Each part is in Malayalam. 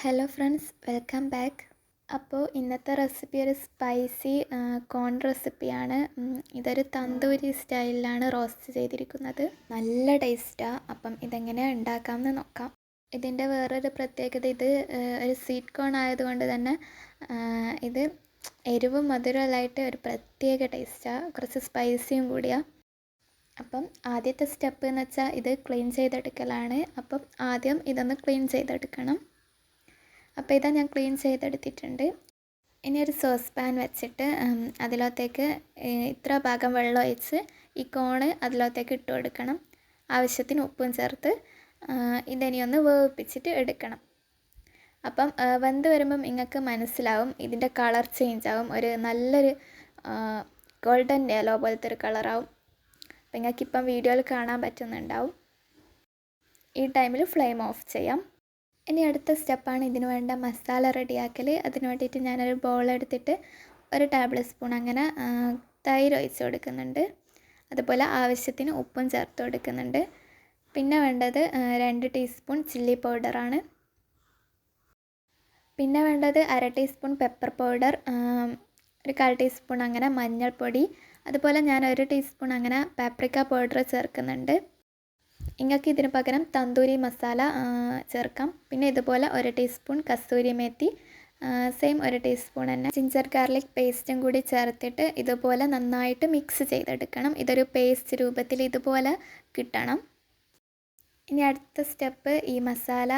Hello friends, welcome back. അപ്പോൾ ഇന്നത്തെ റെസിപ്പി ഒരു സ്പൈസി കോൺ റെസിപ്പിയാണ്. ഇതൊരു തന്തൂരി സ്റ്റൈലിലാണ് റോസ്റ്റ് ചെയ്തിരിക്കുന്നത്. നല്ല ടേസ്റ്റാണ്. അപ്പം ഇതെങ്ങനെ ഉണ്ടാക്കാമെന്ന് നോക്കാം. ഇതിൻ്റെ വേറൊരു പ്രത്യേകത, ഇത് ഒരു സ്വീറ്റ് കോൺ ആയതുകൊണ്ട് തന്നെ ഇത് എരിവും മധുരമായിട്ട് ഒരു പ്രത്യേക ടേസ്റ്റാണ്. കുറച്ച് സ്പൈസിയും കൂടിയാണ്. അപ്പം ആദ്യത്തെ സ്റ്റെപ്പ് എന്ന് വെച്ചാൽ ഇത് ക്ലീൻ ചെയ്തെടുക്കലാണ്. അപ്പം ആദ്യം ഇതൊന്ന് ക്ലീൻ ചെയ്തെടുക്കണം. അപ്പോൾ ഇതാ ഞാൻ ക്ലീൻ ചെയ്തെടുത്തിട്ടുണ്ട്. ഇനി ഒരു സോസ് പാൻ വെച്ചിട്ട് അതിലത്തേക്ക് ഇത്ര ഭാഗം വെള്ളം ഒഴിച്ച് ഈ കോണ് അതിലത്തേക്ക് ഇട്ട് കൊടുക്കണം. ആവശ്യത്തിന് ഉപ്പും ചേർത്ത് ഇതിനെ ഒന്ന് വേവിപ്പിച്ചിട്ട് എടുക്കണം. അപ്പം വെന്ത് വരുമ്പം നിങ്ങൾക്ക് മനസ്സിലാവും, ഇതിൻ്റെ കളർ ചേഞ്ച് ആവും. ഒരു നല്ലൊരു ഗോൾഡൻ യെല്ലോ പോലത്തെ ഒരു കളറാവും. അപ്പം നിങ്ങൾക്കിപ്പം വീഡിയോയിൽ കാണാൻ പറ്റുന്നുണ്ടാവും. ഈ ടൈമിൽ ഫ്ലെയിം ഓഫ് ചെയ്യാം. ഇനി അടുത്ത സ്റ്റെപ്പാണ് ഇതിന് വേണ്ട മസാല റെഡിയാക്കൽ. അതിന് വേണ്ടിയിട്ട് ഞാനൊരു ബൗൾ എടുത്തിട്ട് 1 ടേബിൾ സ്പൂൺ അങ്ങനെ തൈര് ഒഴിച്ച് കൊടുക്കുന്നുണ്ട്. അതുപോലെ ആവശ്യത്തിന് ഉപ്പും ചേർത്ത് കൊടുക്കുന്നുണ്ട്. പിന്നെ വേണ്ടത് 2 ടീസ്പൂൺ ചില്ലി പൗഡറാണ്. പിന്നെ വേണ്ടത് 1/2 ടീസ്പൂൺ പെപ്പർ പൗഡർ, ഒരു 1/4 ടീസ്പൂൺ അങ്ങനെ മഞ്ഞൾപ്പൊടി. അതുപോലെ ഞാൻ 1 ടീസ്പൂൺ അങ്ങനെ പാപ്രിക്ക പൗഡർ ചേർക്കുന്നുണ്ട്. നിങ്ങൾക്ക് ഇതിന് പകരം തന്തൂരി മസാല ചേർക്കാം. പിന്നെ ഇതുപോലെ 1 teaspoon kasuri methi, same 1 teaspoon തന്നെ ജിഞ്ചർ ഗാർലിക് പേസ്റ്റും കൂടി ചേർത്തിട്ട് ഇതുപോലെ നന്നായിട്ട് മിക്സ് ചെയ്തെടുക്കണം. ഇതൊരു പേസ്റ്റ് രൂപത്തിൽ ഇതുപോലെ കിട്ടണം. ഇനി അടുത്ത സ്റ്റെപ്പ് ഈ മസാല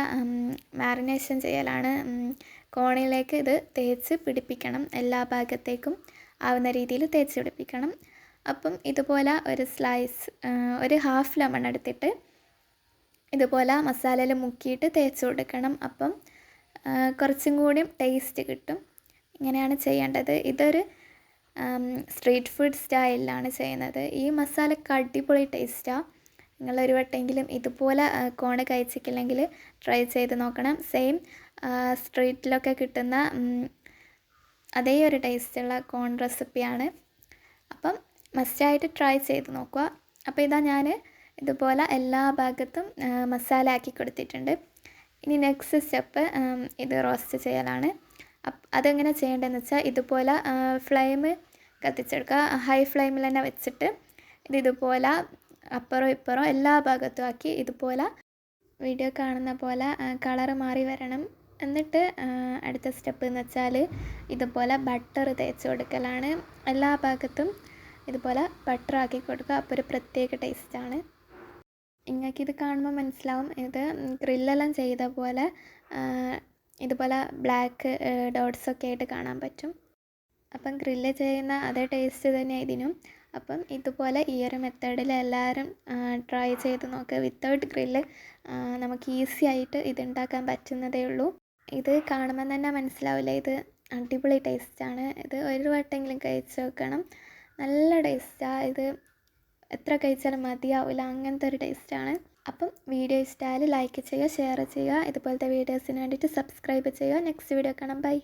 മാരിനേഷൻ ചെയ്യലാണ്. കോണിലേക്ക് ഇത് തേച്ച് പിടിപ്പിക്കണം. എല്ലാ ഭാഗത്തേക്കും ആവുന്ന രീതിയിൽ തേച്ച് പിടിപ്പിക്കണം. അപ്പം ഇതുപോലെ ഒരു സ്ലൈസ്, ഒരു ഹാഫ് ലെമൺ എടുത്തിട്ട് ഇതുപോലെ മസാലയിൽ മുക്കിയിട്ട് തേച്ച് കൊടുക്കണം. അപ്പം കുറച്ചും കൂടിയും ടേസ്റ്റ് കിട്ടും. ഇങ്ങനെയാണ് ചെയ്യേണ്ടത്. ഇതൊരു സ്ട്രീറ്റ് ഫുഡ് സ്റ്റൈലിലാണ് ചെയ്യുന്നത്. ഈ മസാലക്ക് അടിപൊളി ടേസ്റ്റാണ്. നിങ്ങളൊരു വട്ടെങ്കിലും ഇതുപോലെ കോണ് കഴിച്ചിട്ടില്ലെങ്കിൽ ട്രൈ ചെയ്ത് നോക്കണം. സെയിം സ്ട്രീറ്റിലൊക്കെ കിട്ടുന്ന അതേ ഒരു ടേസ്റ്റുള്ള കോൺ റെസിപ്പിയാണ്. അപ്പം മസ്റ്റായിട്ട് ട്രൈ ചെയ്ത് നോക്കുക. അപ്പോൾ ഇതാ ഞാൻ ഇതുപോലെ എല്ലാ ഭാഗത്തും മസാല ആക്കി കൊടുത്തിട്ടുണ്ട്. ഇനി നെക്സ്റ്റ് സ്റ്റെപ്പ് ഇത് റോസ്റ്റ് ചെയ്യലാണ്. അതെങ്ങനെ ചെയ്യേണ്ടതെന്ന് വെച്ചാൽ ഇതുപോലെ ഫ്ലെയിം കത്തിച്ചെടുക്കുക. ഹൈ ഫ്ലെയിമിൽ തന്നെ വെച്ചിട്ട് ഇതുപോലെ അപ്പുറം ഇപ്പുറം എല്ലാ ഭാഗത്തും ആക്കി ഇതുപോലെ വീഡിയോ കാണുന്ന പോലെ കളറ് മാറി വരണം. എന്നിട്ട് അടുത്ത സ്റ്റെപ്പ് എന്ന് വെച്ചാൽ ഇതുപോലെ ബട്ടർ തേച്ച് കൊടുക്കലാണ്. എല്ലാ ഭാഗത്തും ഇതുപോലെ ബട്ടർ ആക്കി കൊടുക്കുക. അപ്പോൾ ഒരു പ്രത്യേക ടേസ്റ്റാണ്. നിങ്ങൾക്കിത് കാണുമ്പോൾ മനസ്സിലാവും, ഇത് ഗ്രില്ലെല്ലാം ചെയ്ത പോലെ ഇതുപോലെ ബ്ലാക്ക് ഡോട്ട്സൊക്കെ ആയിട്ട് കാണാൻ പറ്റും. അപ്പം ഗ്രില്ല് ചെയ്യുന്ന അതേ ടേസ്റ്റ് തന്നെ ഇതിനും. അപ്പം ഇതുപോലെ ഈ ഒരു മെത്തേഡിൽ എല്ലാവരും ട്രൈ ചെയ്ത് നോക്കുക. വിത്തൗട്ട് ഗ്രില്ല് നമുക്ക് ഈസി ആയിട്ട് ഇത് ഉണ്ടാക്കാൻ പറ്റുന്നതേ ഉള്ളൂ. ഇത് കാണുമ്പോൾ തന്നെ മനസ്സിലാവില്ല, ഇത് അടിപൊളി ടേസ്റ്റാണ്. ഇത് ഒരു വട്ടെങ്കിലും കഴിച്ച് നോക്കണം. നല്ല ടേസ്റ്റാണ്. ഇത് എത്ര കഴിച്ചാലും മതിയാവില്ല, അങ്ങനത്തെ ഒരു ടേസ്റ്റാണ്. അപ്പം വീഡിയോ ഇഷ്ടമായാൽ ലൈക്ക് ചെയ്യുക, ഷെയർ ചെയ്യുക. ഇതുപോലത്തെ വീഡിയോസിന് വേണ്ടിയിട്ട് സബ്സ്ക്രൈബ് ചെയ്യുക. നെക്സ്റ്റ് വീഡിയോ കാണാം. ബൈ.